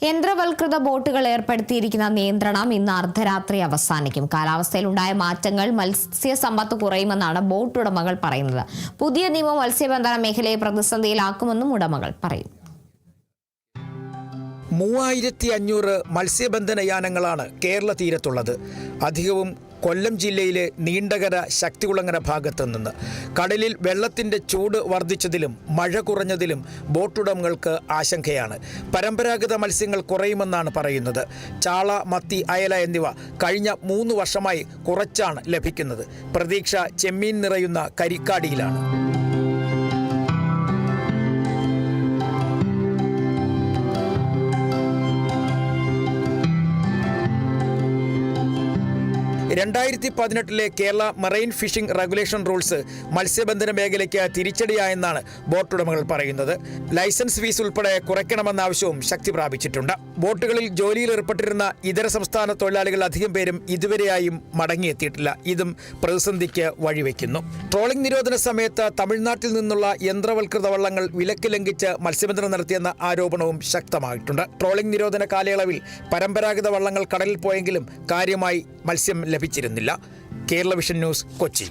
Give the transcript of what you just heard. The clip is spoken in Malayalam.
യന്ത്രവൽകൃത ബോട്ടുകൾ ഏർപ്പെടുത്തിയിരിക്കുന്ന നിയന്ത്രണം ഇന്ന് അർദ്ധരാത്രി അവസാനിക്കും. കാലാവസ്ഥയിലുണ്ടായ മാറ്റങ്ങൾ മത്സ്യസമ്പത്ത് കുറയുമെന്നാണ് ബോട്ട് ഉടമകൾ പറയുന്നത്. പുതിയ നിയമം മത്സ്യബന്ധന മേഖലയെ പ്രതിസന്ധിയിലാക്കുമെന്നും ഉടമകൾ പറയും. 3500 മത്സ്യബന്ധന യാനങ്ങളാണ് കേരള തീരത്തുള്ളത്. അധികവും കൊല്ലം ജില്ലയിലെ നീണ്ടകര ശക്തികുളങ്ങര ഭാഗത്തു നിന്ന്. കടലിൽ വെള്ളത്തിൻ്റെ ചൂട് വർദ്ധിച്ചതിലും മഴ കുറഞ്ഞതിലും ബോട്ടുടമകൾക്ക് ആശങ്കയാണ്. പരമ്പരാഗത മത്സ്യങ്ങൾ കുറയുമെന്നാണ് പറയുന്നത്. ചാള, മത്തി, അയല എന്നിവ കഴിഞ്ഞ 3 വർഷമായി കുറച്ചാണ് ലഭിക്കുന്നത്. പ്രതീക്ഷ ചെമ്മീൻ നിറയുന്ന കരിക്കാടിയിലാണ്. (2018) Kerala marine fishing regulation rules മത്സ്യബന്ധന മേഖലയ്ക്ക് തിരിച്ചടിയായെന്നാണ് ബോട്ടുടമകൾ പറയുന്നത്. ലൈസൻസ് ഫീസ് ഉൾപ്പെടെ കുറയ്ക്കണമെന്ന ആവശ്യവും ശക്തി പ്രാപിച്ചിട്ടുണ്ട്. ബോട്ടുകളിൽ ജോലിയിൽ ഏർപ്പെട്ടിരുന്ന ഇതര സംസ്ഥാന തൊഴിലാളികൾ അധികം പേരും ഇതുവരെയായും മടങ്ങിയെത്തിയിട്ടില്ല. ഇതും പ്രതിസന്ധിക്ക് വഴിവെക്കുന്നു. ട്രോളിംഗ് നിരോധന സമയത്ത് തമിഴ്നാട്ടിൽ നിന്നുള്ള യന്ത്രവൽകൃത വള്ളങ്ങൾ വിലക്ക് ലംഘിച്ച് മത്സ്യബന്ധനം നടത്തിയെന്ന ആരോപണവും ശക്തമായിട്ടുണ്ട്. ട്രോളിംഗ് നിരോധന കാലയളവിൽ പരമ്പരാഗത വള്ളങ്ങൾ കടലിൽ പോയെങ്കിലും കാര്യമായി മത്സ്യം ലഭിച്ചിരുന്നില്ല. Kerala vision news, Kochi.